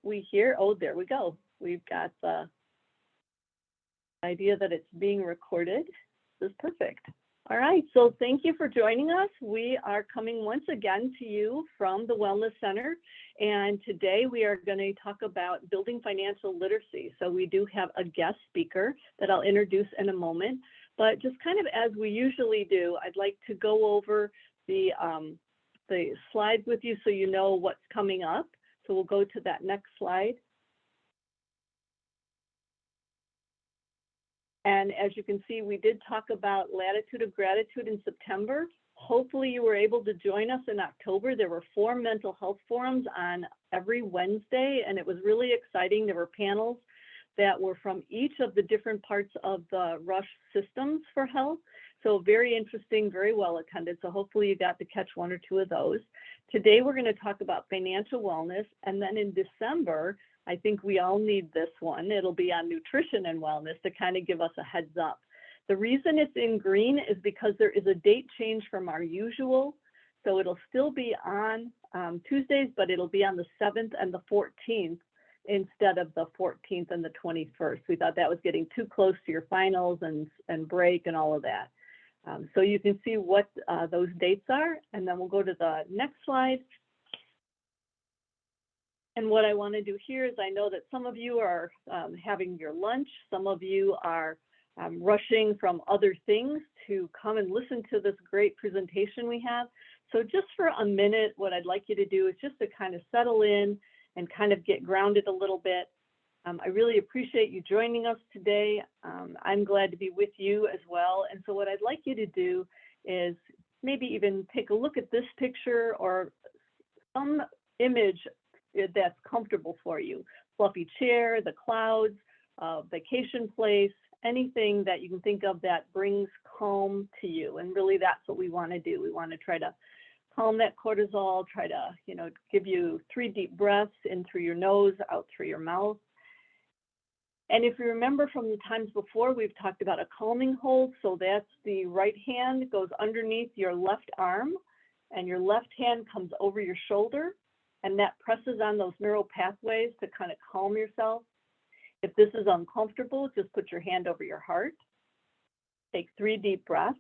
we hear, oh, there we go. We've got the idea that it's being recorded. This is perfect. All right, so thank you for joining us. We are coming once again to you from the Wellness Center, and today we are going to talk about building financial literacy. So we do have a guest speaker that I'll introduce in a moment, but just kind of as we usually do, I'd like to go over the slides with you so you know what's coming up. So we'll go to that next slide. And as you can see, we did talk about Latitude of Gratitude in September. Hopefully you were able to join us in October. There were 4 mental health forums on every Wednesday, and it was really exciting. There were panels that were from each of the different parts of the Rush systems for health. So very interesting, very well attended. So hopefully you got to catch 1 or 2 of those. Today we're going to talk about financial wellness, and then in December, I think we all need this one. It'll be on nutrition and wellness to kind of give us a heads up. The reason it's in green is because there is a date change from our usual. So it'll still be on Tuesdays, but it'll be on the 7th and the 14th instead of the 14th and the 21st. We thought that was getting too close to your finals and break and all of that. So you can see what those dates are, and then we'll go to the next slide. And what I want to do here is I know that some of you are having your lunch, some of you are rushing from other things to come and listen to this great presentation we have. So just for a minute, what I'd like you to do is just to kind of settle in and kind of get grounded a little bit. I really appreciate you joining us today. I'm glad to be with you as well. And so what I'd like you to do is maybe even take a look at this picture or some image that's comfortable for you. Fluffy chair, the clouds, vacation place, anything that you can think of that brings calm to you. And really that's what we want to do. We want to try to calm that cortisol, try to, give you 3 deep breaths in through your nose, out through your mouth. And if you remember from the times before, we've talked about a calming hold. So that's the right hand goes underneath your left arm and your left hand comes over your shoulder. And that presses on those neural pathways to kind of calm yourself. If this is uncomfortable, just put your hand over your heart. Take 3 deep breaths.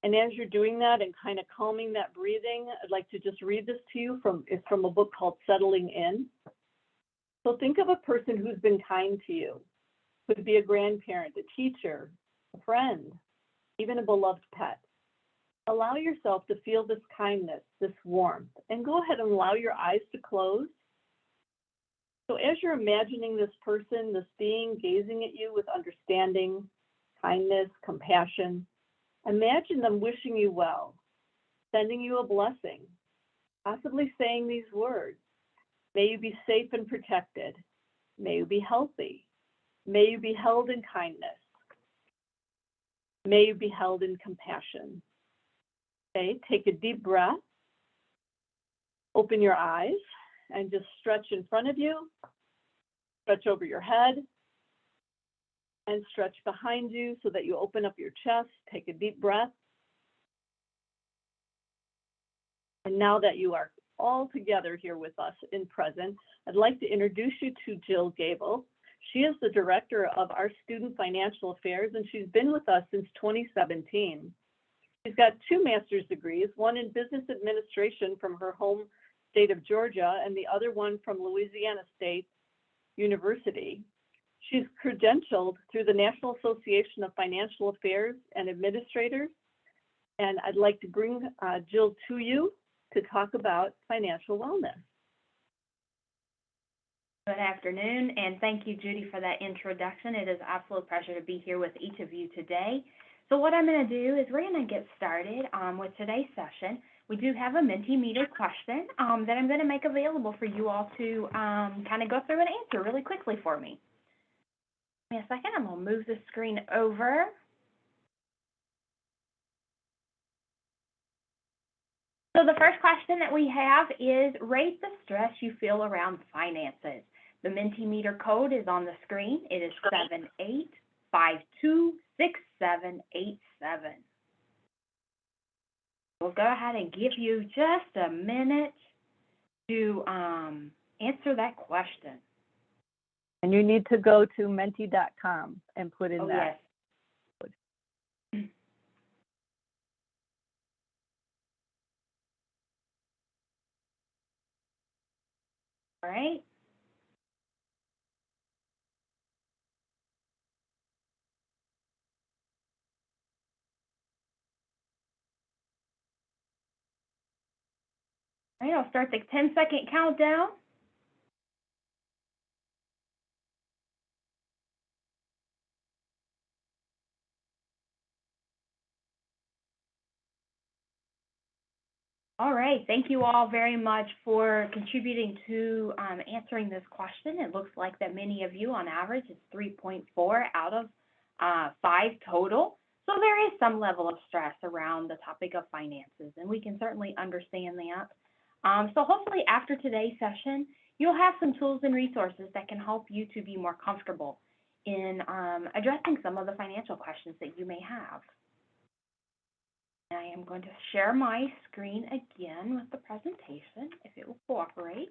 And as you're doing that and kind of calming that breathing, I'd like to just read this to you it's from a book called Settling In. So think of a person who's been kind to you. Could be a grandparent, a teacher, a friend, even a beloved pet. Allow yourself to feel this kindness, this warmth, and go ahead and allow your eyes to close. So as you're imagining this person, this being gazing at you with understanding, kindness, compassion, imagine them wishing you well, sending you a blessing, possibly saying these words. May you be safe and protected. May you be healthy. May you be held in kindness. May you be held in compassion. Okay, take a deep breath. Open your eyes and just stretch in front of you. Stretch over your head and stretch behind you so that you open up your chest. Take a deep breath. And now that you are all together here with us in present, I'd like to introduce you to Jill Gable. She is the director of our Student Financial Affairs, and she's been with us since 2017. She's got 2 master's degrees, one in business administration from her home state of Georgia, and the other one from Louisiana State University. She's credentialed through the National Association of Financial Affairs and Administrators, and I'd like to bring Jill to you to talk about financial wellness. Good afternoon, and thank you, Judy, for that introduction. It is an absolute pleasure to be here with each of you today. So what I'm going to do is we're going to get started with today's session. We do have a Mentimeter question that I'm going to make available for you all to kind of go through and answer really quickly for me. Give me a second. I'm going to move the screen over. So the first question that we have is, rate the stress you feel around finances. The Mentimeter code is on the screen. It is 78526787. We'll go ahead and give you just a minute to answer that question. And you need to go to menti.com and put in Oh, that. yes. All right. All right, I'll start the 10-second countdown. All right, thank you all very much for contributing to answering this question. It looks like that many of you, on average, it's 3.4 out of 5 total. So there is some level of stress around the topic of finances, and we can certainly understand that. So hopefully after today's session, you'll have some tools and resources that can help you to be more comfortable in addressing some of the financial questions that you may have. I am going to share my screen again with the presentation, if it will cooperate.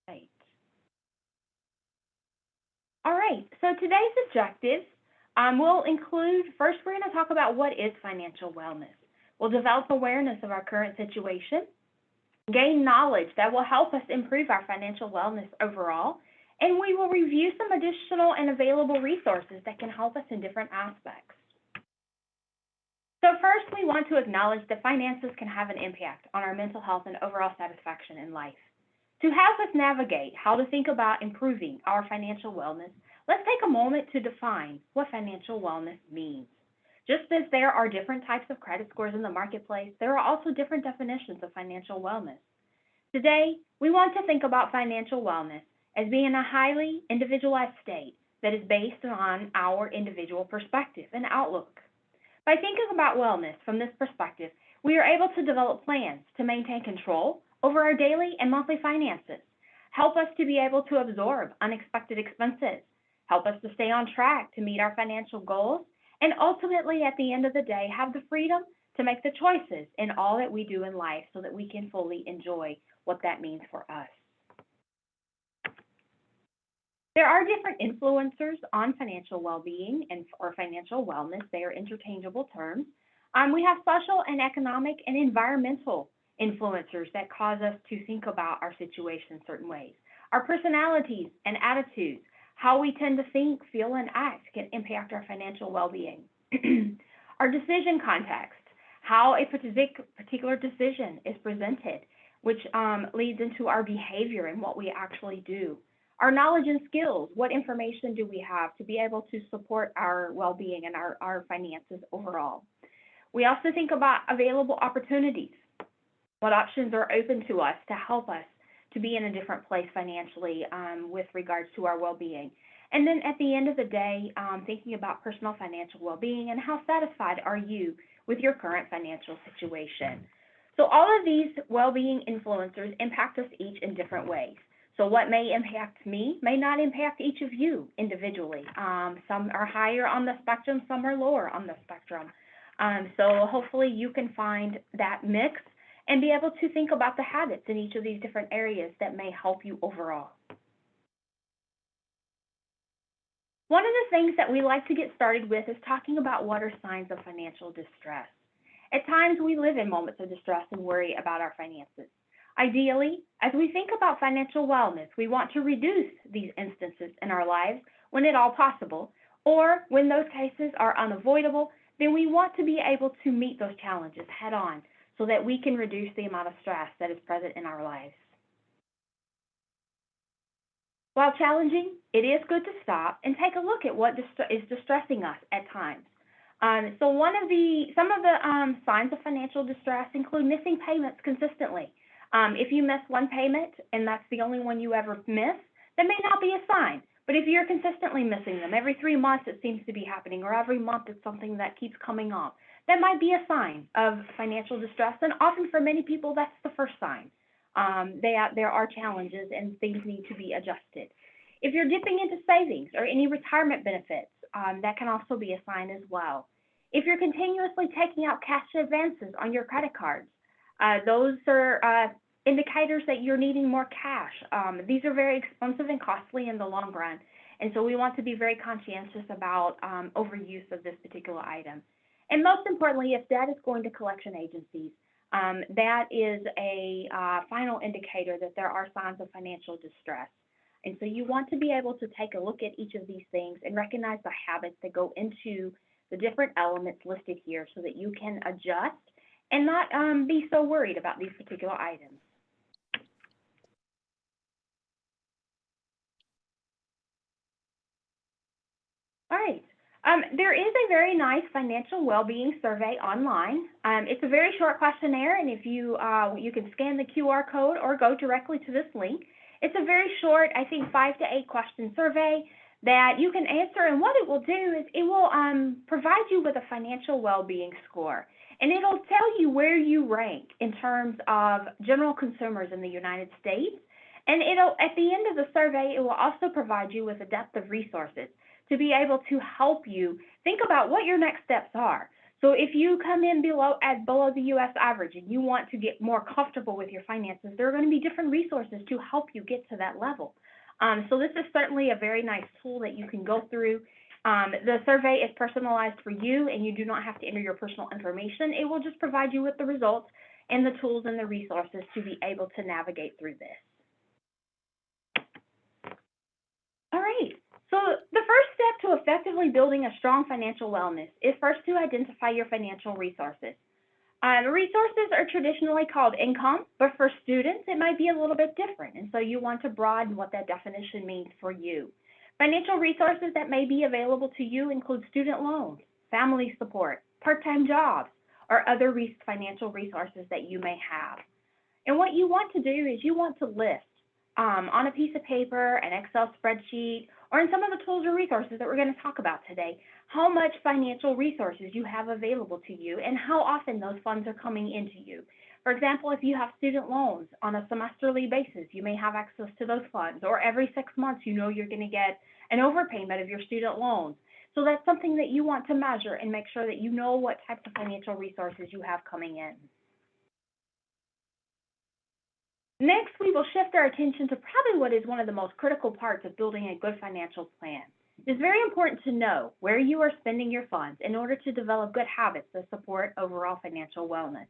Right. All right, so today's objectives will include, first we're going to talk about what is financial wellness. We'll develop awareness of our current situation, gain knowledge that will help us improve our financial wellness overall, and we will review some additional and available resources that can help us in different aspects. So first, we want to acknowledge that finances can have an impact on our mental health and overall satisfaction in life. To help us navigate how to think about improving our financial wellness, let's take a moment to define what financial wellness means. Just as there are different types of credit scores in the marketplace, there are also different definitions of financial wellness. Today, we want to think about financial wellness as being a highly individualized state that is based on our individual perspective and outlook. By thinking about wellness from this perspective, we are able to develop plans to maintain control over our daily and monthly finances, help us to be able to absorb unexpected expenses, help us to stay on track to meet our financial goals, and ultimately, at the end of the day, have the freedom to make the choices in all that we do in life so that we can fully enjoy what that means for us. There are different influencers on financial well-being or financial wellness. They are interchangeable terms. We have social and economic and environmental influencers that cause us to think about our situation certain ways. Our personalities and attitudes, how we tend to think, feel, and act can impact our financial well-being. Our decision context, how a particular decision is presented, which leads into our behavior and what we actually do. Our knowledge and skills, what information do we have to be able to support our well-being and our finances overall. We also think about available opportunities. What options are open to us to help us to be in a different place financially with regards to our well-being. And then at the end of the day, thinking about personal financial well-being and how satisfied are you with your current financial situation. So all of these well-being influencers impact us each in different ways. So what may impact me may not impact each of you individually. Some are higher on the spectrum, some are lower on the spectrum. So hopefully you can find that mix and be able to think about the habits in each of these different areas that may help you overall. One of the things that we like to get started with is talking about what are signs of financial distress. At times we live in moments of distress and worry about our finances. Ideally, as we think about financial wellness, we want to reduce these instances in our lives when at all possible, or when those cases are unavoidable, then we want to be able to meet those challenges head on so that we can reduce the amount of stress that is present in our lives. While challenging, it is good to stop and take a look at what is distressing us at times. So some of the signs of financial distress include missing payments consistently. If you miss one payment and that's the only one you ever miss, that may not be a sign. But if you're consistently missing them, every 3 months it seems to be happening, or every month it's something that keeps coming up, that might be a sign of financial distress. And often for many people, that's the first sign. There are challenges and things need to be adjusted. If you're dipping into savings or any retirement benefits, that can also be a sign as well. If you're continuously taking out cash advances on your credit cards, those are indicators that you're needing more cash. These are very expensive and costly in the long run, and so we want to be very conscientious about overuse of this particular item. And most importantly, if debt is going to collection agencies, that is a final indicator that there are signs of financial distress. And so you want to be able to take a look at each of these things and recognize the habits that go into the different elements listed here so that you can adjust and not be so worried about these particular items. All right. There is a very nice financial well-being survey online. It's a very short questionnaire, and if you can scan the QR code or go directly to this link. It's a very short, I think, 5 to 8 question survey that you can answer, and what it will do is it will provide you with a financial well-being score, and it'll tell you where you rank in terms of general consumers in the United States, and at the end of the survey, it will also provide you with a depth of resources to be able to help you think about what your next steps are. So if you come in below the U.S. average and you want to get more comfortable with your finances, there are going to be different resources to help you get to that level. So this is certainly a very nice tool that you can go through. The survey is personalized for you, and you do not have to enter your personal information. It will just provide you with the results and the tools and the resources to be able to navigate through this. All right. So the first step to effectively building a strong financial wellness is first to identify your financial resources. Resources are traditionally called income, but for students, it might be a little bit different. And so you want to broaden what that definition means for you. Financial resources that may be available to you include student loans, family support, part-time jobs, or other financial resources that you may have. And what you want to do is you want to list on a piece of paper, an Excel spreadsheet, or in some of the tools or resources that we're going to talk about today, how much financial resources you have available to you and how often those funds are coming into you. For example, if you have student loans on a semesterly basis, you may have access to those funds, or every 6 months you know you're going to get an overpayment of your student loans. So that's something that you want to measure and make sure that you know what types of financial resources you have coming in. Next, we will shift our attention to probably what is one of the most critical parts of building a good financial plan. It's very important to know where you are spending your funds in order to develop good habits that support overall financial wellness.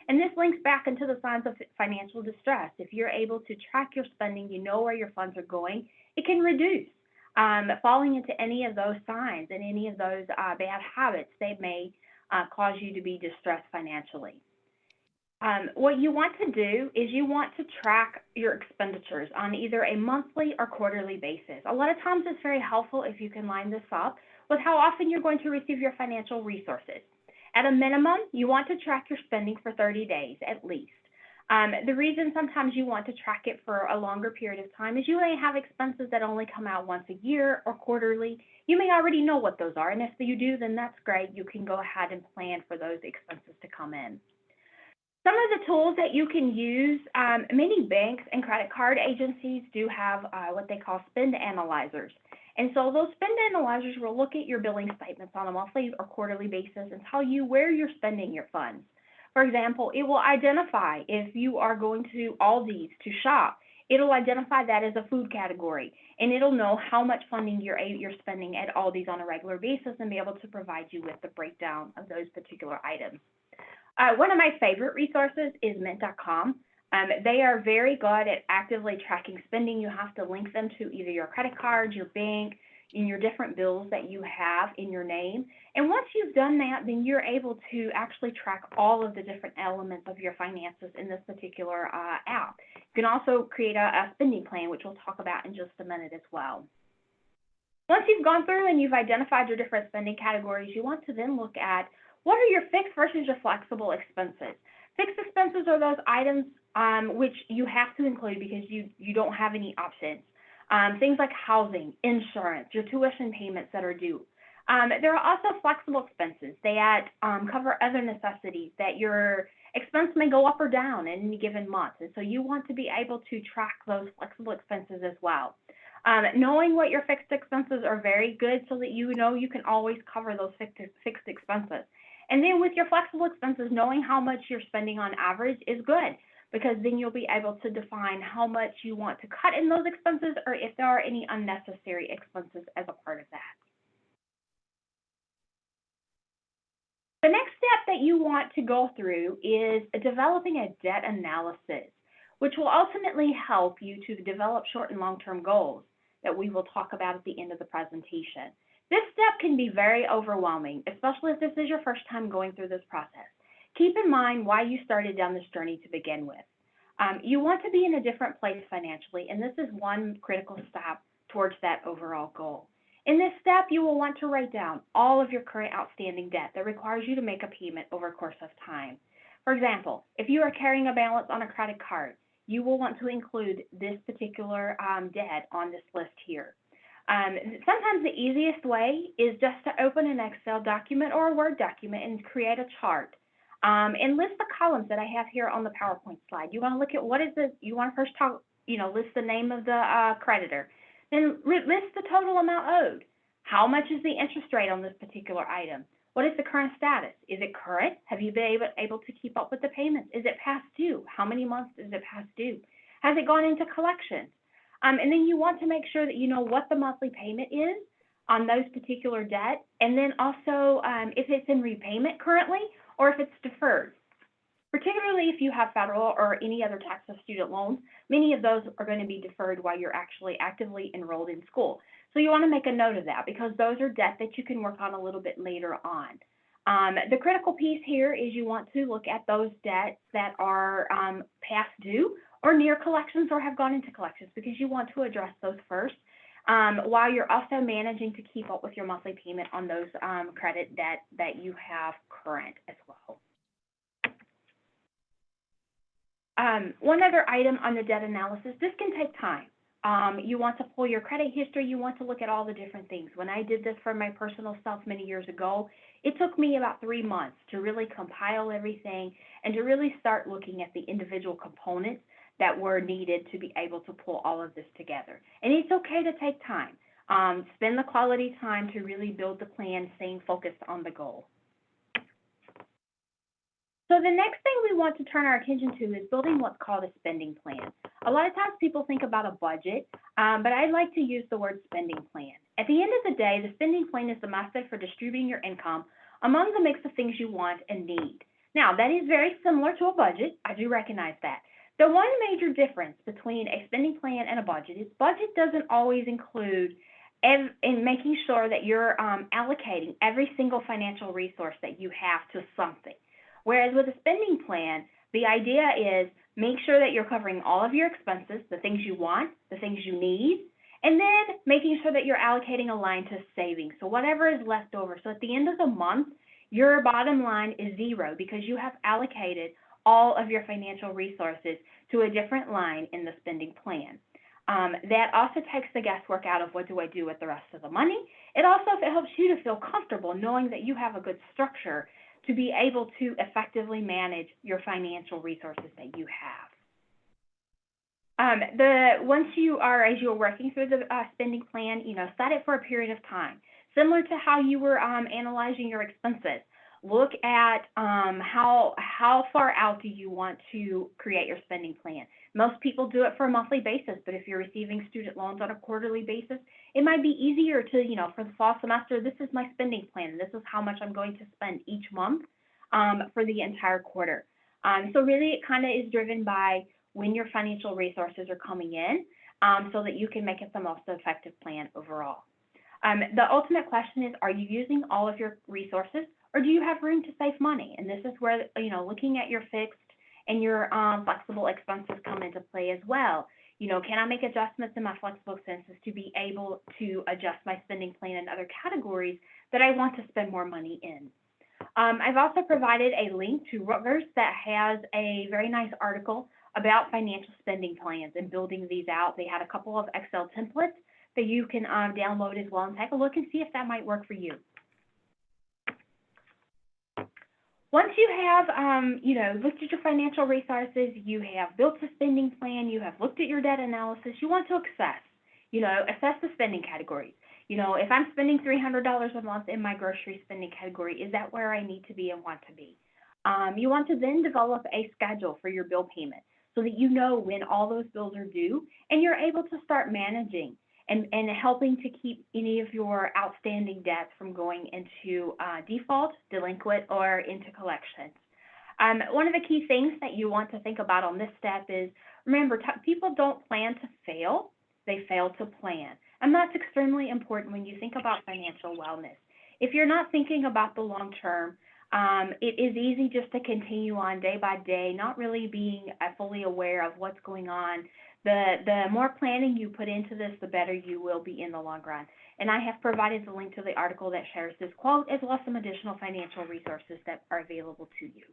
And this links back into the signs of financial distress. If you're able to track your spending, you know where your funds are going, it can reduce falling into any of those signs and any of those bad habits. They may cause you to be distressed financially. What you want to do is you want to track your expenditures on either a monthly or quarterly basis. A lot of times it's very helpful if you can line this up with how often you're going to receive your financial resources. At a minimum, you want to track your spending for 30 days at least. The reason sometimes you want to track it for a longer period of time is you may have expenses that only come out once a year or quarterly. You may already know what those are, and if you do, then that's great. You can go ahead and plan for those expenses to come in. Some of the tools that you can use, many banks and credit card agencies do have what they call spend analyzers. And so those spend analyzers will look at your billing statements on a monthly or quarterly basis and tell you where you're spending your funds. For example, it will identify if you are going to Aldi's to shop, it'll identify that as a food category, and it'll know how much funding you're spending at Aldi's on a regular basis and be able to provide you with the breakdown of those particular items. One of my favorite resources is Mint.com. They are very good at actively tracking spending. You have to link them to either your credit card, your bank, and your different bills that you have in your name. And once you've done that, then you're able to actually track all of the different elements of your finances in this particular app. You can also create a spending plan, which we'll talk about in just a minute as well. Once you've gone through and you've identified your different spending categories, you want to then look at what are your fixed versus your flexible expenses. Fixed expenses are those items which you have to include because you don't have any options. Things like housing, insurance, your tuition payments that are due. There are also flexible expenses that cover other necessities that your expense may go up or down in any given month. And so you want to be able to track those flexible expenses as well. Knowing what your fixed expenses are very good so that you know you can always cover those fixed expenses. And then with your flexible expenses, knowing how much you're spending on average is good because then you'll be able to define how much you want to cut in those expenses or if there are any unnecessary expenses as a part of that. The next step that you want to go through is developing a debt analysis, which will ultimately help you to develop short and long-term goals that we will talk about at the end of the presentation. This step can be very overwhelming, especially if this is your first time going through this process. Keep in mind why you started down this journey to begin with. You want to be in a different place financially, and this is one critical step towards that overall goal. In this step, you will want to write down all of your current outstanding debt that requires you to make a payment over a course of time. For example, if you are carrying a balance on a credit card, you will want to include this particular debt on this list here. Sometimes the easiest way is just to open an Excel document or a Word document and create a chart. And list the columns that I have here on the PowerPoint slide. You want to look at what is you want to first talk, list the name of the creditor. Then list the total amount owed. How much is the interest rate on this particular item? What is the current status? Is it current? Have you been able to keep up with the payments? Is it past due? How many months is it past due? Has it gone into collections? And then you want to make sure that you know what the monthly payment is on those particular debts, and then also if it's in repayment currently or if it's deferred. Particularly if you have federal or any other types of student loans, many of those are going to be deferred while you're actually actively enrolled in school. So you want to make a note of that because those are debt that you can work on a little bit later on. The critical piece here is you want to look at those debts that are past due or near collections or have gone into collections because you want to address those first while you're also managing to keep up with your monthly payment on those credit debt that you have current as well. One other item on the debt analysis, this can take time. You want to pull your credit history, you want to look at all the different things. When I did this for my personal self many years ago, it took me about 3 months to really compile everything and to really start looking at the individual components that were needed to be able to pull all of this together. And it's okay to take time. Spend the quality time to really build the plan, staying focused on the goal. So the next thing we want to turn our attention to is building what's called a spending plan. A lot of times people think about a budget, but I like to use the word spending plan. At the end of the day, the spending plan is the method for distributing your income among the mix of things you want and need. Now, that is very similar to a budget. I do recognize that. The one major difference between a spending plan and a budget is budget doesn't always include in making sure that you're allocating every single financial resource that you have to something. Whereas with a spending plan, the idea is make sure that you're covering all of your expenses, the things you want, the things you need, and then making sure that you're allocating a line to savings. So whatever is left over. So at the end of the month, your bottom line is zero because you have allocated all of your financial resources to a different line in the spending plan. That also takes the guesswork out of what do I do with the rest of the money. It also helps you to feel comfortable knowing that you have a good structure to be able to effectively manage your financial resources that you have. Once you are, as you're working through the spending plan, set it for a period of time. Similar to how you were analyzing your expenses. Look at how far out do you want to create your spending plan. Most people do it for a monthly basis, but if you're receiving student loans on a quarterly basis, it might be easier to, for the fall semester, this is my spending plan. This is how much I'm going to spend each month for the entire quarter. So really it kind of is driven by when your financial resources are coming in so that you can make it the most effective plan overall. The ultimate question is, are you using all of your resources or do you have room to save money? And this is where, looking at your fixed and your flexible expenses come into play as well. Can I make adjustments in my flexible expenses to be able to adjust my spending plan in other categories that I want to spend more money in? I've also provided a link to Rutgers that has a very nice article about financial spending plans and building these out. They had a couple of Excel templates that you can download as well and take a look and see if that might work for you. Once you have, looked at your financial resources, you have built a spending plan, you have looked at your debt analysis, you want to assess, Assess the spending categories. If I'm spending $300 a month in my grocery spending category, is that where I need to be and want to be? You want to then develop a schedule for your bill payment so that you know when all those bills are due and you're able to start managing and helping to keep any of your outstanding debts from going into default, delinquent, or into collections. One of the key things that you want to think about on this step is, remember, people don't plan to fail, they fail to plan. And that's extremely important when you think about financial wellness. If you're not thinking about the long term, it is easy just to continue on day by day, not really being fully aware of what's going on. The more planning you put into this, the better you will be in the long run. And I have provided the link to the article that shares this quote, as well as some additional financial resources that are available to you.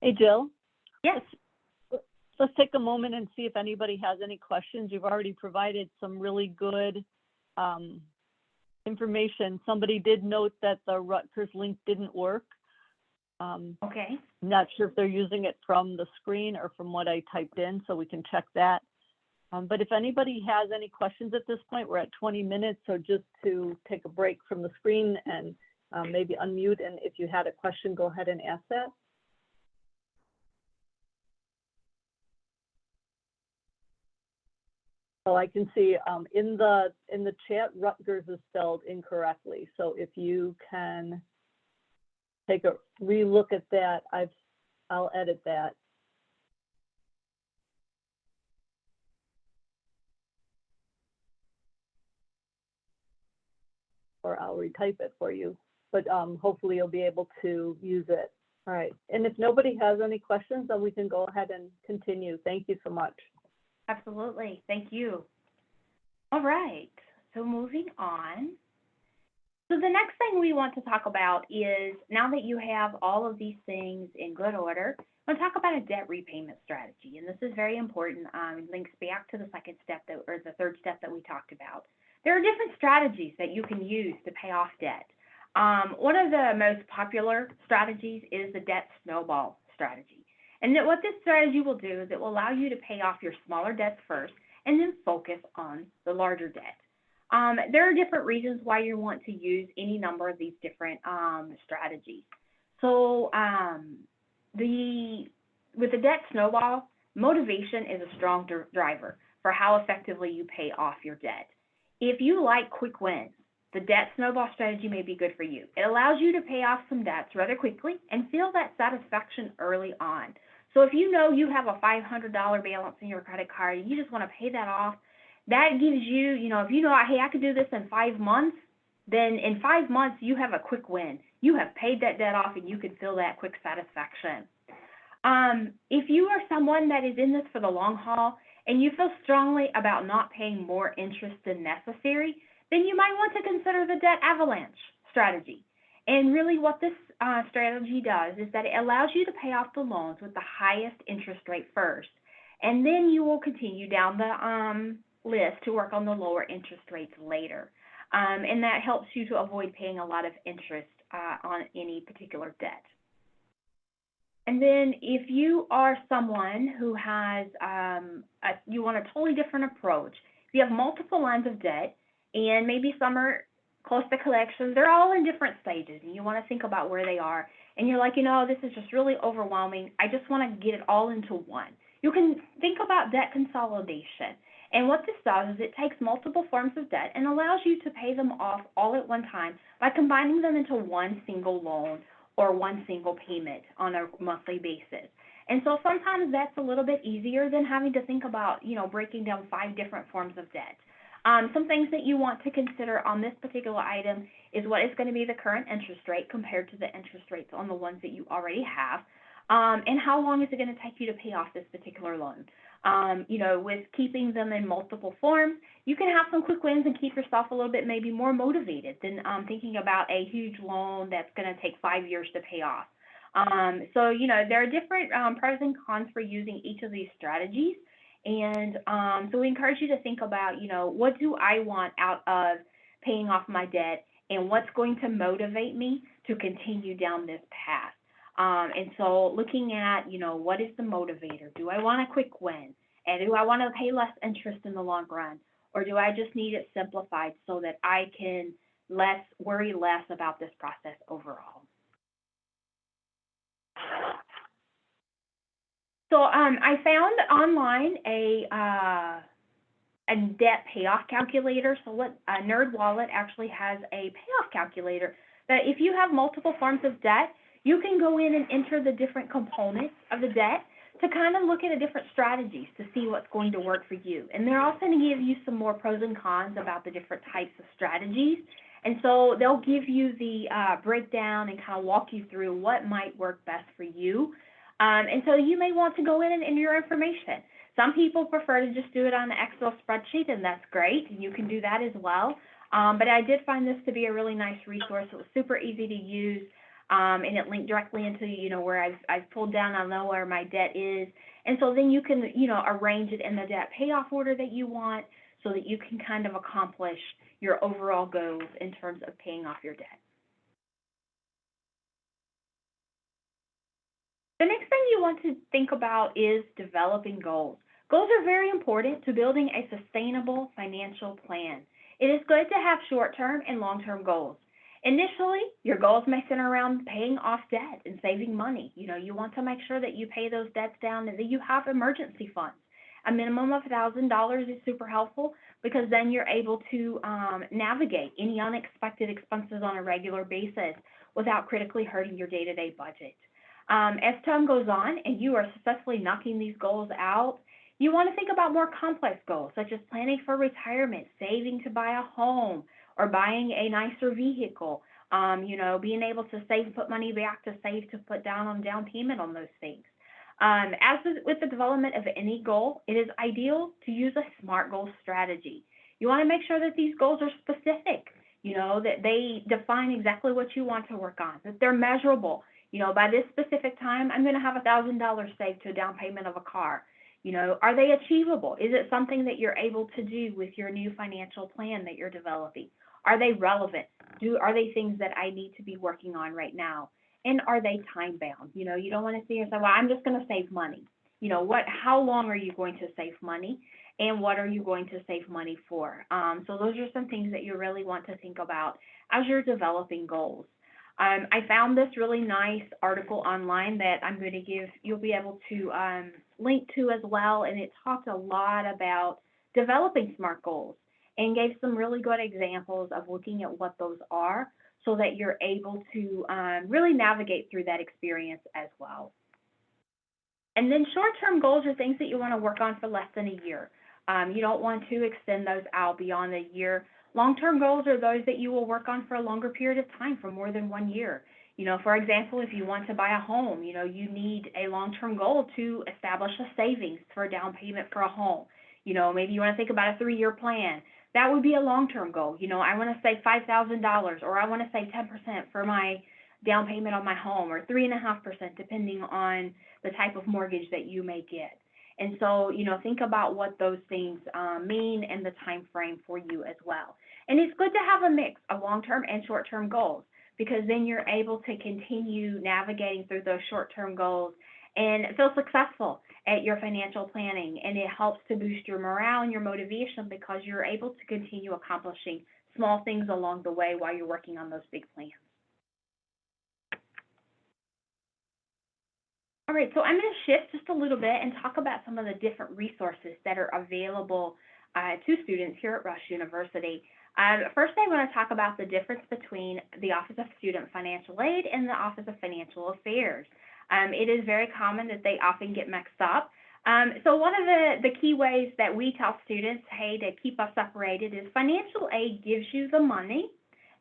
Hey, Jill? Yes. Let's take a moment and see if anybody has any questions. You've already provided some really good information. Somebody did note that the Rutgers link didn't work. Okay. Not sure if they're using it from the screen or from what I typed in, so we can check that. But if anybody has any questions at this point, we're at 20 minutes, so just to take a break from the screen and maybe unmute, and if you had a question, go ahead and ask that. So I can see in the chat, Rutgers is spelled incorrectly. So if you can take a relook at that, I'll edit that. Or I'll retype it for you, but hopefully you'll be able to use it. All right, and if nobody has any questions, then we can go ahead and continue. Thank you so much. Absolutely. Thank you. All right. So moving on. So the next thing we want to talk about is, now that you have all of these things in good order, we'll talk about a debt repayment strategy. And this is very important. It links back to the second step or the third step that we talked about. There are different strategies that you can use to pay off debt. One of the most popular strategies is the debt snowball strategy. And what this strategy will do is it will allow you to pay off your smaller debts first and then focus on the larger debt. There are different reasons why you want to use any number of these different strategies. So with the debt snowball, motivation is a strong driver for how effectively you pay off your debt. If you like quick wins, the debt snowball strategy may be good for you. It allows you to pay off some debts rather quickly and feel that satisfaction early on. So if you know you have a $500 balance in your credit card and you just want to pay that off, that gives you, if you know, hey, I could do this in 5 months, then in 5 months you have a quick win. You have paid that debt off and you can feel that quick satisfaction. If you are someone that is in this for the long haul and you feel strongly about not paying more interest than necessary, then you might want to consider the debt avalanche strategy. And really what this strategy does is that it allows you to pay off the loans with the highest interest rate first. And then you will continue down the list to work on the lower interest rates later. And that helps you to avoid paying a lot of interest on any particular debt. And then if you are someone who has, you want a totally different approach, if you have multiple lines of debt and maybe some are close to collections, they're all in different stages and you want to think about where they are. And you're like, this is just really overwhelming. I just want to get it all into one. You can think about debt consolidation. And what this does is it takes multiple forms of debt and allows you to pay them off all at one time by combining them into one single loan or one single payment on a monthly basis. And so sometimes that's a little bit easier than having to think about, breaking down 5 different forms of debt. Some things that you want to consider on this particular item is what is going to be the current interest rate compared to the interest rates on the ones that you already have, and how long is it going to take you to pay off this particular loan. With keeping them in multiple forms, you can have some quick wins and keep yourself a little bit maybe more motivated than thinking about a huge loan that's going to take 5 years to pay off. So there are different pros and cons for using each of these strategies. And so we encourage you to think about, what do I want out of paying off my debt and what's going to motivate me to continue down this path. And so looking at, what is the motivator? Do I want a quick win? And do I want to pay less interest in the long run? or do I just need it simplified so that I can worry less about this process overall? So I found online a debt payoff calculator. So NerdWallet actually has a payoff calculator that if you have multiple forms of debt, you can go in and enter the different components of the debt to kind of look at the different strategies to see what's going to work for you. And they're also going to give you some more pros and cons about the different types of strategies. And so they'll give you the breakdown and kind of walk you through what might work best for you. And so you may want to go in and enter your information. Some people prefer to just do it on an Excel spreadsheet, and that's great. You can do that as well. But I did find this to be a really nice resource. It was super easy to use, and it linked directly into, where I've pulled down, I know where my debt is. And so then you can, arrange it in the debt payoff order that you want so that you can kind of accomplish your overall goals in terms of paying off your debt. The next thing you want to think about is developing goals. Goals are very important to building a sustainable financial plan. It is good to have short-term and long-term goals. Initially, your goals may center around paying off debt and saving money. You want to make sure that you pay those debts down and that you have emergency funds. A minimum of $1,000 is super helpful because then you're able to navigate any unexpected expenses on a regular basis without critically hurting your day-to-day budget. As time goes on and you are successfully knocking these goals out, you want to think about more complex goals, such as planning for retirement, saving to buy a home, or buying a nicer vehicle, being able to save, put money back to save to put down on down payment on those things. As with the development of any goal, it is ideal to use a SMART goal strategy. You want to make sure that these goals are specific, that they define exactly what you want to work on, that they're measurable. By this specific time, I'm going to have $1,000 saved to a down payment of a car. Are they achievable? Is it something that you're able to do with your new financial plan that you're developing? Are they relevant? Are they things that I need to be working on right now? And are they time bound? You don't want to see yourself, well, I'm just going to save money. How long are you going to save money? And what are you going to save money for? So those are some things that you really want to think about as you're developing goals. I found this really nice article online that I'm going to you'll be able to link to as well, and it talked a lot about developing SMART goals and gave some really good examples of looking at what those are so that you're able to really navigate through that experience as well. And then short-term goals are things that you want to work on for less than a year. You don't want to extend those out beyond a year. Long-term goals are those that you will work on for a longer period of time, for more than 1 year. For example, if you want to buy a home, you need a long-term goal to establish a savings for a down payment for a home. Maybe you want to think about a 3-year plan. That would be a long-term goal. I want to save $5,000, or I want to save 10% for my down payment on my home, or 3.5%, depending on the type of mortgage that you may get. And so, think about what those things mean and the time frame for you as well. And it's good to have a mix of long-term and short-term goals, because then you're able to continue navigating through those short-term goals and feel successful at your financial planning. And it helps to boost your morale and your motivation because you're able to continue accomplishing small things along the way while you're working on those big plans. All right, so I'm going to shift just a little bit and talk about some of the different resources that are available to students here at Rush University. First, I want to talk about the difference between the Office of Student Financial Aid and the Office of Financial Affairs. It is very common that they often get mixed up. So one of the key ways that we tell students, hey, to keep us separated is financial aid gives you the money,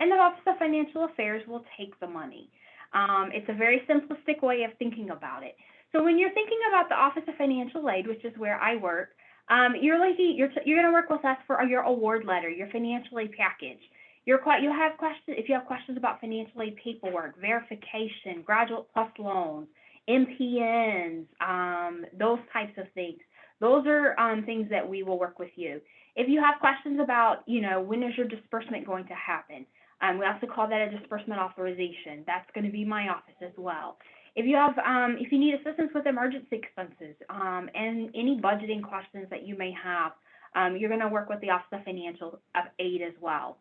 and the Office of Financial Affairs will take the money. It's a very simplistic way of thinking about it. So when you're thinking about the Office of Financial Aid, which is where I work, you're going to work with us for your award letter, your financial aid package. You have questions if you have questions about financial aid paperwork, verification, Graduate Plus loans, MPNs, those types of things. Those are things that we will work with you. If you have questions about, when is your disbursement going to happen? We also call that a disbursement authorization. That's going to be my office as well. If you need assistance with emergency expenses and any budgeting questions that you may have, You're going to work with the Office of Financial Aid as well.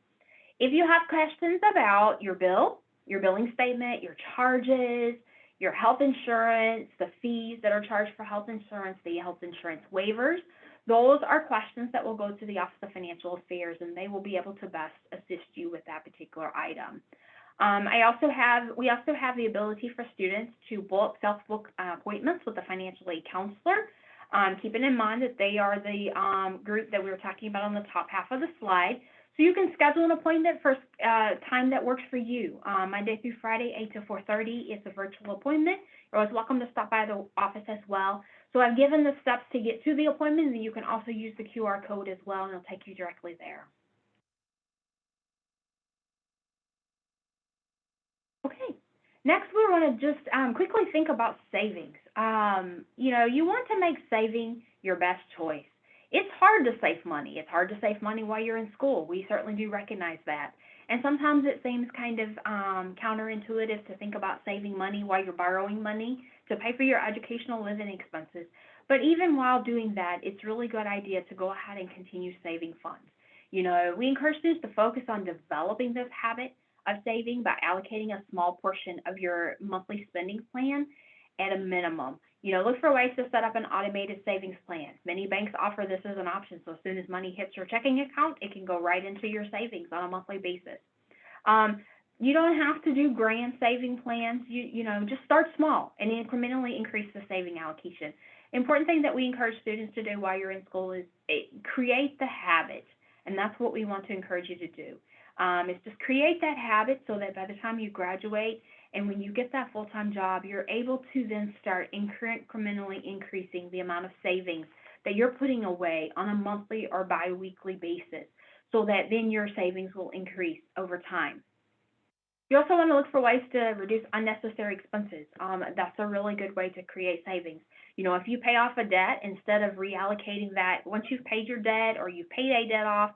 If you have questions about your bill, your billing statement, your charges, your health insurance, the fees that are charged for health insurance, the health insurance waivers, those are questions that will go to the Office of Financial Affairs, and they will be able to best assist you with that particular item. We also have the ability for students to self-book appointments with a financial aid counselor. Keeping in mind that they are the group that we were talking about on the top half of the slide. So you can schedule an appointment for time that works for you. Monday through Friday, 8 to 4:30 is a virtual appointment. You're always welcome to stop by the office as well. So I've given the steps to get to the appointment, and you can also use the QR code as well, and it'll take you directly there. Okay, next we want to just quickly think about savings. You want to make saving your best choice. It's hard to save money. It's hard to save money while you're in school. We certainly do recognize that. And sometimes it seems kind of counterintuitive to think about saving money while you're borrowing money to pay for your educational living expenses. But even while doing that, it's a really good idea to go ahead and continue saving funds. We encourage students to focus on developing this habit of saving by allocating a small portion of your monthly spending plan at a minimum. Look for ways to set up an automated savings plan. Many banks offer this as an option, so as soon as money hits your checking account, it can go right into your savings on a monthly basis. You don't have to do grand saving plans. Just start small and incrementally increase the saving allocation. Important thing that we encourage students to do while you're in school is create the habit, and that's what we want to encourage you to do. Is just create that habit so that by the time you graduate and when you get that full-time job, you're able to then start incrementally increasing the amount of savings that you're putting away on a monthly or bi-weekly basis so that then your savings will increase over time. You also want to look for ways to reduce unnecessary expenses. That's a really good way to create savings. If you pay off a debt, instead of reallocating that, once you've paid your debt or you've paid a debt off,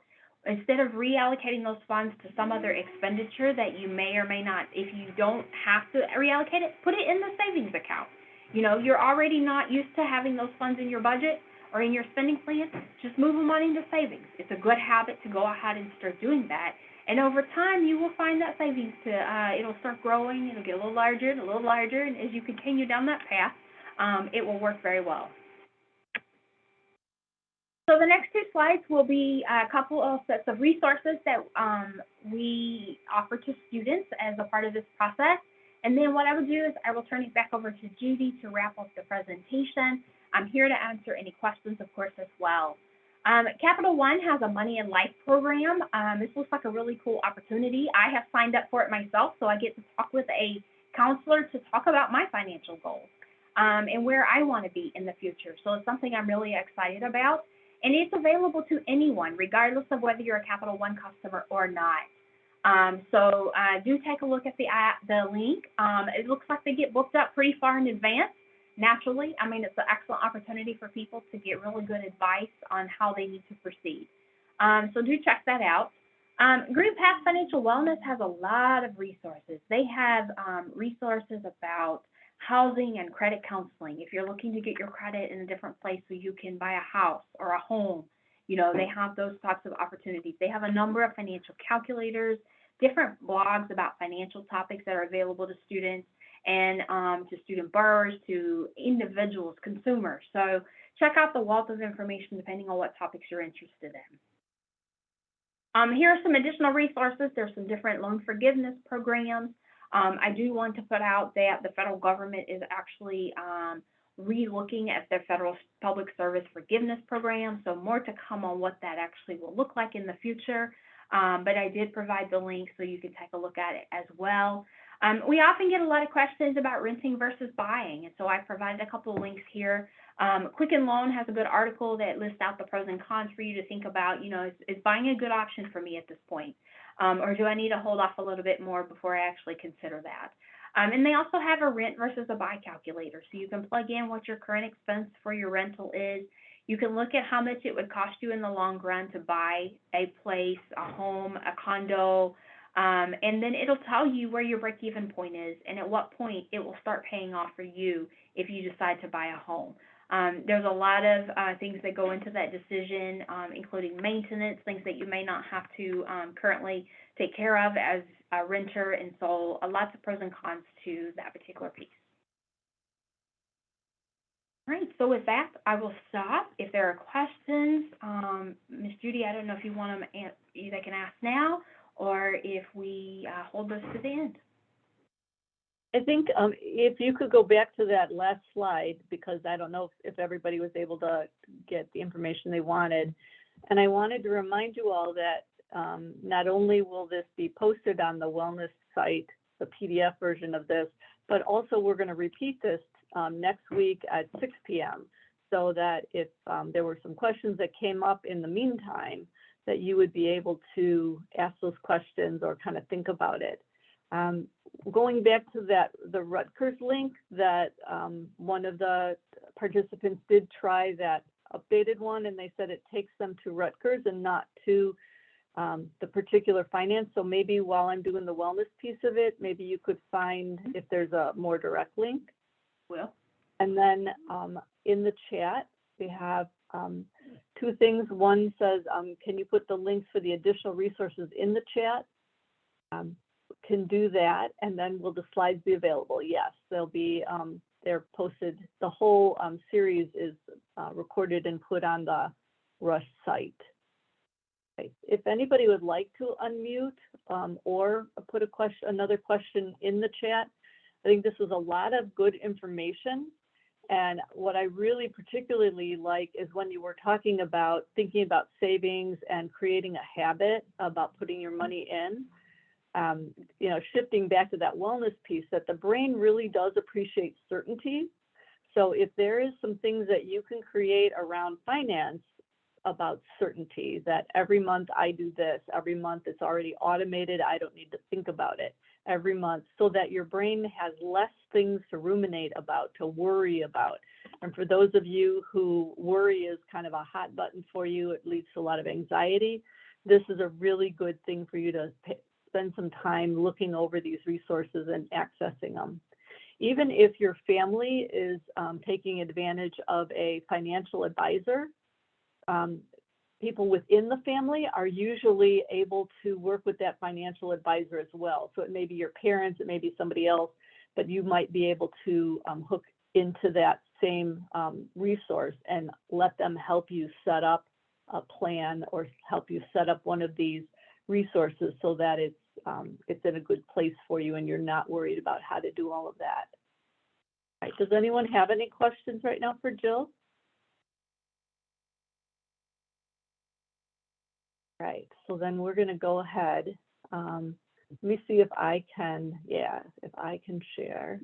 instead of reallocating those funds to some other expenditure that you may or may not, if you don't have to reallocate it, put it in the savings account. You're already not used to having those funds in your budget or in your spending plan, just move them on into savings. It's a good habit to go ahead and start doing that. And over time, you will find that savings it'll start growing, it'll get a little larger and a little larger, and as you continue down that path, it will work very well. So the next two slides will be a couple of sets of resources that we offer to students as a part of this process. And then what I will do is I will turn it back over to Judy to wrap up the presentation. I'm here to answer any questions, of course, as well. Capital One has a Money and Life program. This looks like a really cool opportunity. I have signed up for it myself, so I get to talk with a counselor to talk about my financial goals and where I want to be in the future. So it's something I'm really excited about. And it's available to anyone, regardless of whether you're a Capital One customer or not. So do take a look at the link. It looks like they get booked up pretty far in advance. Naturally, it's an excellent opportunity for people to get really good advice on how they need to proceed. So do check that out. Green Path Financial Wellness has a lot of resources. They have resources about housing and credit counseling. If you're looking to get your credit in a different place so you can buy a house or a home, they have those types of opportunities. They have a number of financial calculators, different blogs about financial topics that are available to students and to student borrowers, to individuals, consumers. So check out the wealth of information depending on what topics you're interested in. Here are some additional resources. There's some different loan forgiveness programs. I do want to put out that the federal government is actually re-looking at their federal public service forgiveness program, so more to come on what that actually will look like in the future. But I did provide the link so you can take a look at it as well. We often get a lot of questions about renting versus buying, and so I provided a couple of links here. Quicken Loan has a good article that lists out the pros and cons for you to think about. Is buying a good option for me at this point? Or do I need to hold off a little bit more before I actually consider that? And they also have a rent versus a buy calculator, so you can plug in what your current expense for your rental is. You can look at how much it would cost you in the long run to buy a place, a home, a condo, and then it'll tell you where your break-even point is and at what point it will start paying off for you if you decide to buy a home. There's a lot of things that go into that decision, including maintenance, things that you may not have to currently take care of as a renter, and so lots of pros and cons to that particular piece. All right, so with that, I will stop. If there are questions, Ms. Judy, I don't know if you want them, you can ask now, or if we hold those to the end. I think if you could go back to that last slide, because I don't know if everybody was able to get the information they wanted. And I wanted to remind you all that not only will this be posted on the wellness site, the PDF version of this, but also we're going to repeat this next week at 6 p.m. so that if there were some questions that came up in the meantime, that you would be able to ask those questions or kind of think about it. Going back to the Rutgers link, that one of the participants did try that updated one, and they said it takes them to Rutgers and not to the particular finance. So maybe while I'm doing the wellness piece of it, maybe you could find if there's a more direct link. Will. And then in the chat, we have two things. One says, can you put the links for the additional resources in the chat? Can do that, and then will the slides be available? Yes, they'll be, they're posted. The whole series is recorded and put on the Rush site. Okay. If anybody would like to unmute or put a question, another question in the chat, I think this is a lot of good information. And what I really particularly like is when you were talking about thinking about savings and creating a habit about putting your money in. You know, shifting back to that wellness piece, that the brain really does appreciate certainty. So if there is some things that you can create around finance about certainty, that every month I do this, every month it's already automated, I don't need to think about it every month, so that your brain has less things to ruminate about, to worry about. And for those of you who worry is kind of a hot button for you, it leads to a lot of anxiety, this is a really good thing for you to spend some time looking over these resources and accessing them. Even if your family is taking advantage of a financial advisor, people within the family are usually able to work with that financial advisor as well. So it may be your parents, it may be somebody else, but you might be able to hook into that same resource and let them help you set up a plan or help you set up one of these resources so that it's in a good place for you and you're not worried about how to do all of that. All right, does anyone have any questions right now for Jill? Right, so then we're going to go ahead. Let me see if I can, if I can share.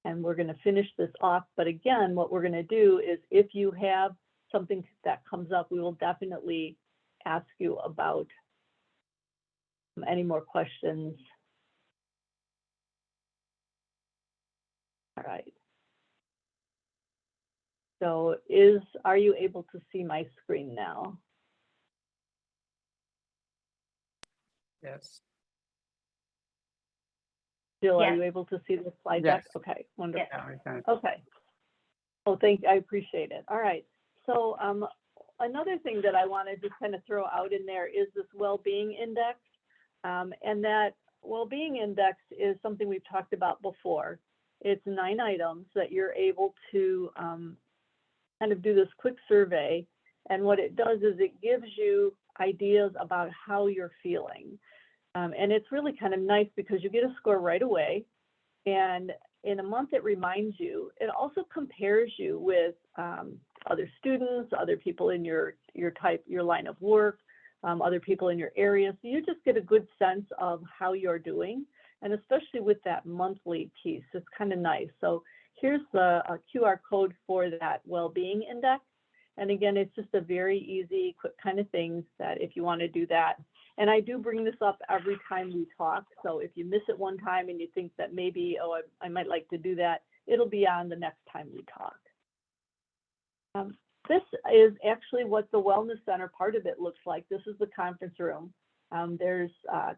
And we're going to finish this off. But again, what we're going to do is if you have something that comes up, we will definitely ask you about any more questions. All right. So are you able to see my screen now? Yes. Jill, Yes. are you able to see the slide Yes. deck? Okay, wonderful. Yeah, we can. Okay. Oh, thank you. I appreciate it. All right. So another thing that I wanted to kind of throw out in there is this well-being index. And that well-being index is something we've talked about before. It's 9 items that you're able to kind of do this quick survey. And what it does is it gives you ideas about how you're feeling. And it's really kind of nice because you get a score right away. And in a month, it reminds you. It also compares you with other students, other people in your line of work, other people in your area. So you just get a good sense of how you're doing. And especially with that monthly piece, it's kind of nice. So here's the QR code for that well-being index. And again, it's just a very easy, quick kind of thing that if you want to do that. And I do bring this up every time we talk. So if you miss it one time and you think that maybe, oh, I might like to do that, it'll be on the next time we talk. This is actually what the Wellness Center part of it looks like. This is the conference room. There's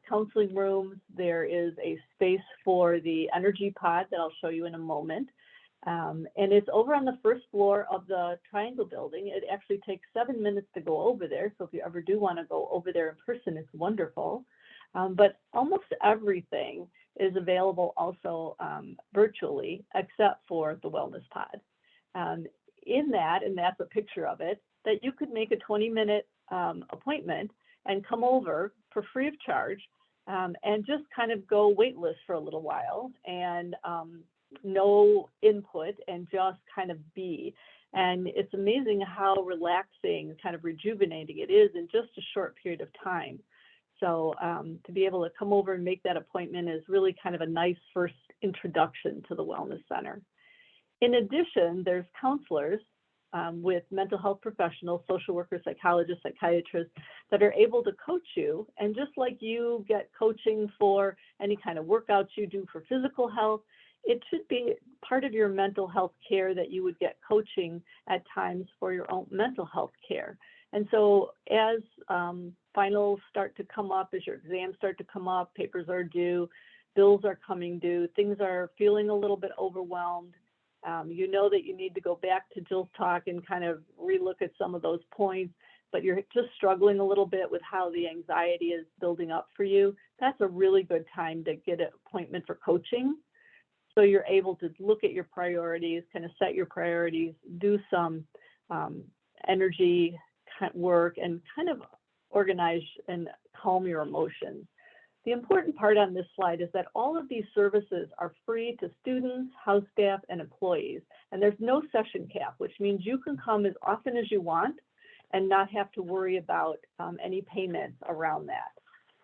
counseling rooms. There is a space for the energy pod that I'll show you in a moment. And it's over on the first floor of the Triangle building. It actually takes 7 minutes to go over there. So if you ever do want to go over there in person, it's wonderful. But almost everything is available also virtually, except for the wellness pod. In that, and that's a picture of it, that you could make a 20-minute appointment and come over for free of charge and just kind of go waitlist for a little while and no input and just kind of be. And it's amazing how relaxing, kind of rejuvenating it is in just a short period of time. So to be able to come over and make that appointment is really kind of a nice first introduction to the Wellness Center. In addition, there's counselors with mental health professionals, social workers, psychologists, psychiatrists that are able to coach you. And just like you get coaching for any kind of workouts you do for physical health, it should be part of your mental health care that you would get coaching at times for your own mental health care. And so as finals start to come up, as your exams start to come up, papers are due, bills are coming due, things are feeling a little bit overwhelmed, you know that you need to go back to Jill's talk and kind of relook at some of those points, but you're just struggling a little bit with how the anxiety is building up for you, that's a really good time to get an appointment for coaching. So you're able to look at your priorities, kind of set your priorities, do some energy work, and kind of organize and calm your emotions. The important part on this slide is that all of these services are free to students, house staff, and employees. And there's no session cap, which means you can come as often as you want and not have to worry about any payments around that.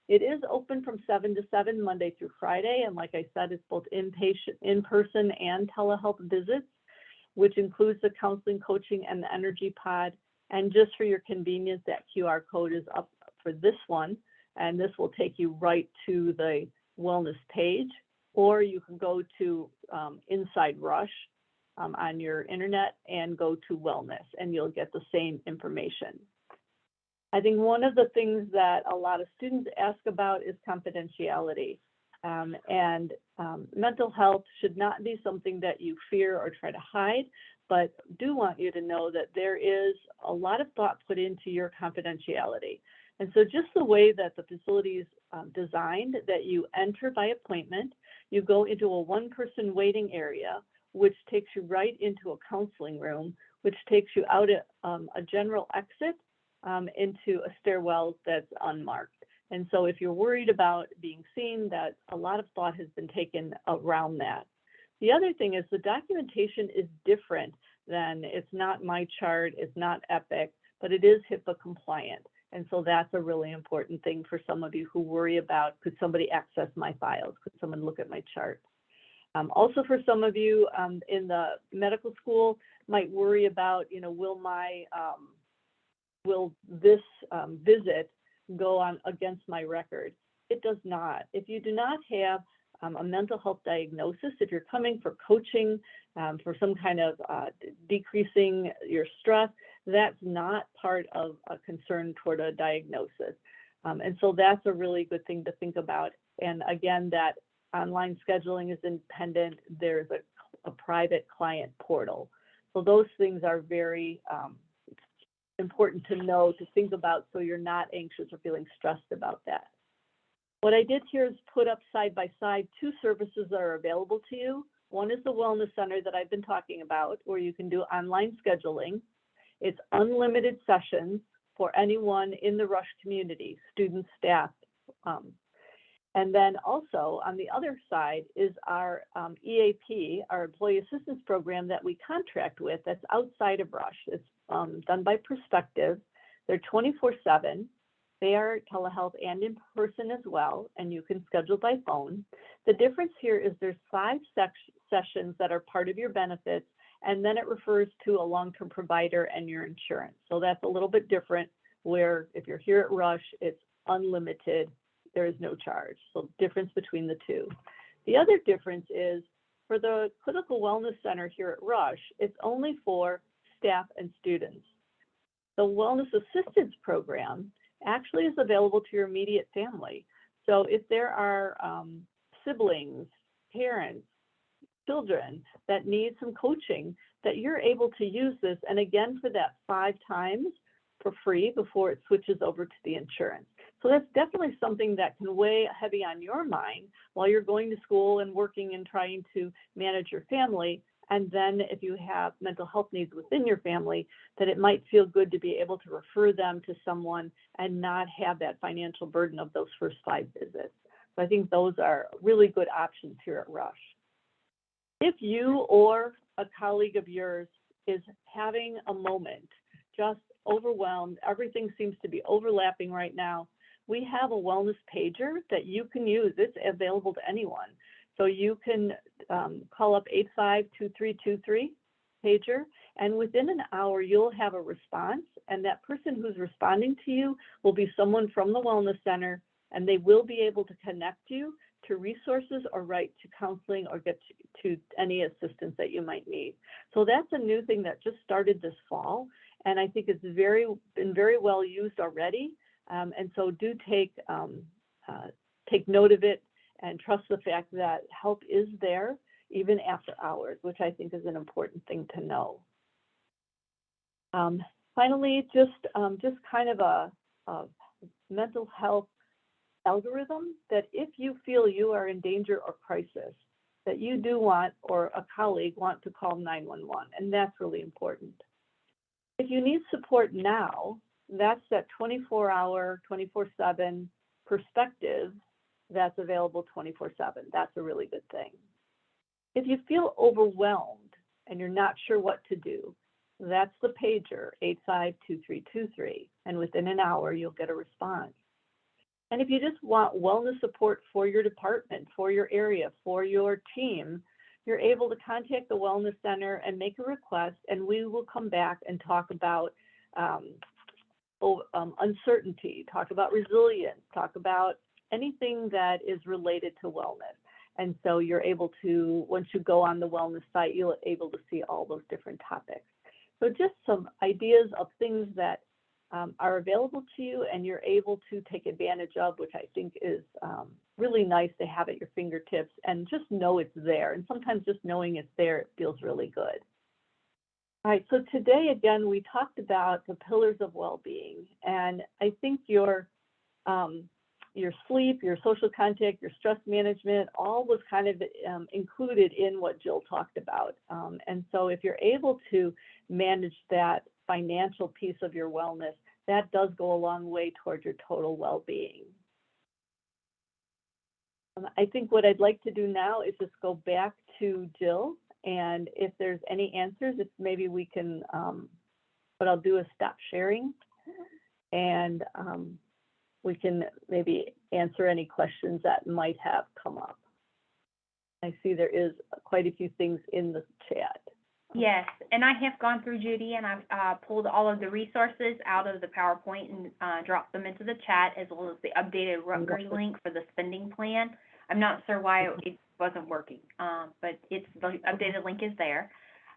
It is open from 7 to 7, Monday through Friday. And like I said, it's both in-person and telehealth visits, which includes the counseling, coaching, and the energy pod. And just for your convenience, that QR code is up for this one. And this will take you right to the wellness page, or you can go to Inside Rush on your internet and go to wellness, and you'll get the same information. I think one of the things that a lot of students ask about is confidentiality. Mental health should not be something that you fear or try to hide, but do want you to know that there is a lot of thought put into your confidentiality. And so just the way that the facility is designed, that you enter by appointment, you go into a one-person waiting area, which takes you right into a counseling room, which takes you out at a general exit into a stairwell that's unmarked. And so if you're worried about being seen, that a lot of thought has been taken around that. The other thing is the documentation is different than, it's not MyChart, it's not Epic, but it is HIPAA compliant. And so that's a really important thing for some of you who worry about, could somebody access my files? Could someone look at my chart? Also for some of you in the medical school might worry about, will this visit go on against my record? It does not. If you do not have a mental health diagnosis, if you're coming for coaching, for some kind of decreasing your stress, that's not part of a concern toward a diagnosis. And so that's a really good thing to think about. And again, that online scheduling is independent. There's a private client portal. So those things are very important to know, to think about, so you're not anxious or feeling stressed about that. What I did here is put up side by side two services that are available to you. One is the Wellness Center that I've been talking about, where you can do online scheduling. It's unlimited sessions for anyone in the Rush community, students, staff. And then also on the other side is our EAP, our Employee Assistance Program that we contract with, that's outside of Rush. It's done by Perspective. They're 24/7. They are telehealth and in person as well, and you can schedule by phone. The difference here is there's 5 sessions that are part of your benefits, and then it refers to a long-term provider and your insurance. So that's a little bit different, where if you're here at Rush, it's unlimited, there is no charge. So difference between the two. The other difference is for the Clinical Wellness Center here at Rush, it's only for staff and students. The Wellness Assistance Program actually is available to your immediate family. So if there are siblings, parents, children that need some coaching, that you're able to use this, and again, for that 5 times for free before it switches over to the insurance. So that's definitely something that can weigh heavy on your mind while you're going to school and working and trying to manage your family. And then if you have mental health needs within your family, that it might feel good to be able to refer them to someone and not have that financial burden of those first 5 visits. So I think those are really good options here at Rush. If you or a colleague of yours is having a moment, just overwhelmed, everything seems to be overlapping right now, we have a wellness pager that you can use. It's available to anyone. So you can call up 852323 pager, and within an hour, you'll have a response, and that person who's responding to you will be someone from the Wellness Center, and they will be able to connect you to resources or right to counseling or get to any assistance that you might need. So that's a new thing that just started this fall, and I think it's been very well used already. And so do take note of it and trust the fact that help is there even after hours, which I think is an important thing to know. Finally, just kind of a mental health algorithm that if you feel you are in danger or crisis, that you do want, or a colleague want to call 911, and that's really important. If you need support now, that's that 24-hour, 24/7 perspective that's available 24/7. That's a really good thing. If you feel overwhelmed and you're not sure what to do, that's the pager, 852323, and within an hour, you'll get a response. And if you just want wellness support for your department, for your area, for your team, you're able to contact the Wellness Center and make a request, and we will come back and talk about uncertainty, talk about resilience, talk about anything that is related to wellness. And so you're able to, once you go on the wellness site, you're able to see all those different topics. So just some ideas of things that are available to you and you're able to take advantage of, which I think is really nice to have at your fingertips and just know it's there. And sometimes just knowing it's there, it feels really good. All right, so today, again, we talked about the pillars of well-being, and I think your sleep, your social contact, your stress management, all was kind of included in what Jill talked about. And so if you're able to manage that financial piece of your wellness, that does go a long way towards your total well-being. I think what I'd like to do now is just go back to Jill, and if there's any answers, if maybe we can, what I'll do is stop sharing, and we can maybe answer any questions that might have come up. I see there is quite a few things in the chat. Yes, and I have gone through, Judy, and I've pulled all of the resources out of the PowerPoint and dropped them into the chat, as well as the updated Rutgers link for the spending plan. I'm not sure why it wasn't working, but the updated link is there.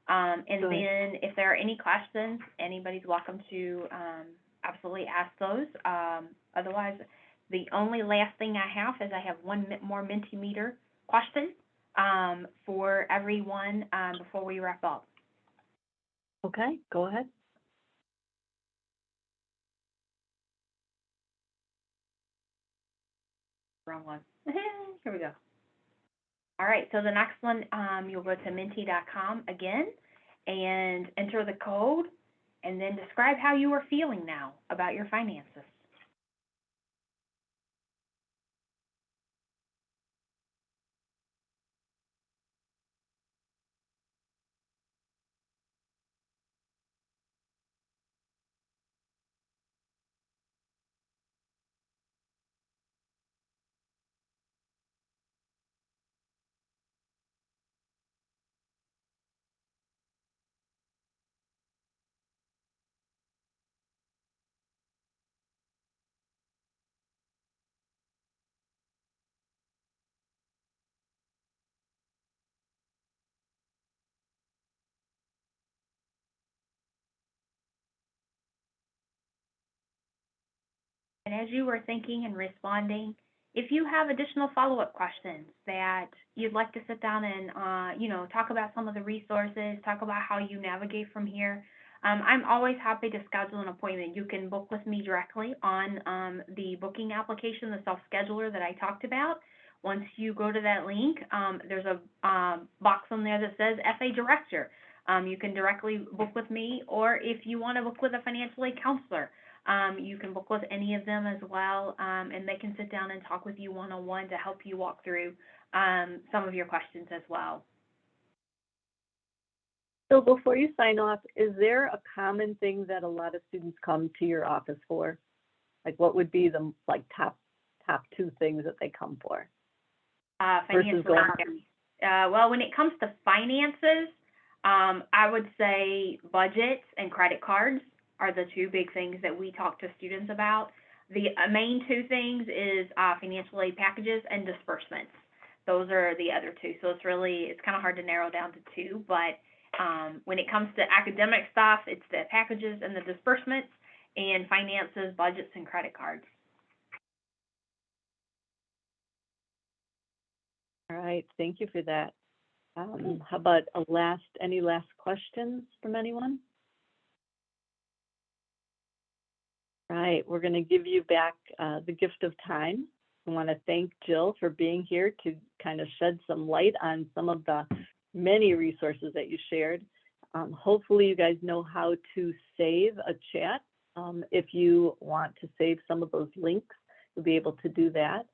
And then if there are any questions, anybody's welcome to absolutely ask those. Otherwise, the only last thing I have is I have one more Mentimeter question for everyone before we wrap up. Okay, go ahead. Wrong one. Here we go. All right, so the next one, you'll go to menti.com again and enter the code, and then describe how you are feeling now about your finances. And as you were thinking and responding, if you have additional follow-up questions that you'd like to sit down and, talk about some of the resources, talk about how you navigate from here, I'm always happy to schedule an appointment. You can book with me directly on the booking application, the self-scheduler that I talked about. Once you go to that link, there's a box on there that says FA Director. You can directly book with me, or if you want to book with a financial aid counselor, you can book with any of them as well, and they can sit down and talk with you one-on-one to help you walk through some of your questions as well. So before you sign off, is there a common thing that a lot of students come to your office for? Like, what would be the top two things that they come for? Financial aid. Well, when it comes to finances, I would say budgets and credit cards are the two big things that we talk to students about. The main two things is financial aid packages and disbursements. Those are the other two. So it's kind of hard to narrow down to two, but when it comes to academic stuff, it's the packages and the disbursements, and finances, budgets, and credit cards. All right, thank you for that. How about any last questions from anyone? All right, we're going to give you back the gift of time. I want to thank Jill for being here to kind of shed some light on some of the many resources that you shared. Hopefully you guys know how to save a chat. If you want to save some of those links, you'll be able to do that.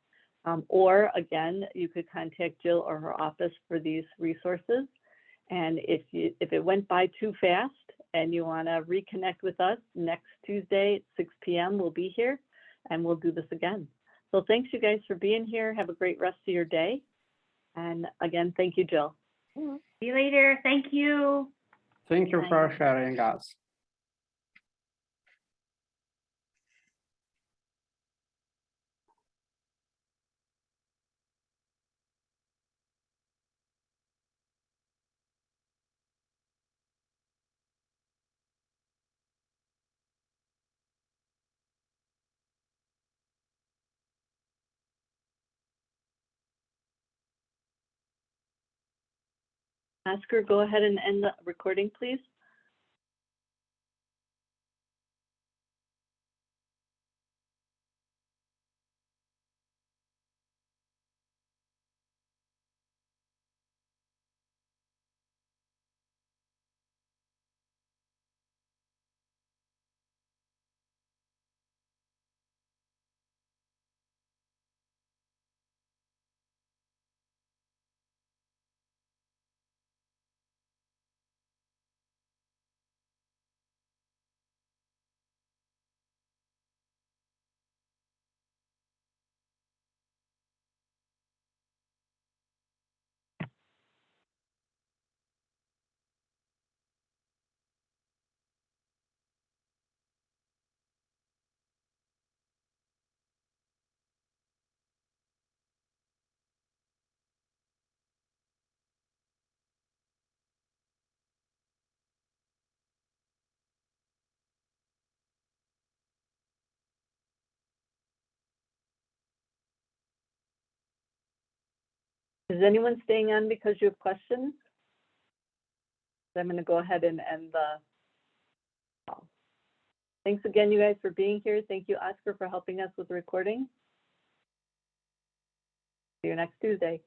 Or again, you could contact Jill or her office for these resources. And if it went by too fast and you want to reconnect with us next Tuesday at 6 p.m., we'll be here and we'll do this again. So thanks you guys for being here. Have a great rest of your day. And again, thank you, Jill. See you later. Thank you. Thank you for sharing us. Oscar, go ahead and end the recording, please. Is anyone staying on because you have questions? I'm going to go ahead and end the call. Thanks again, you guys, for being here. Thank you, Oscar, for helping us with the recording. See you next Tuesday.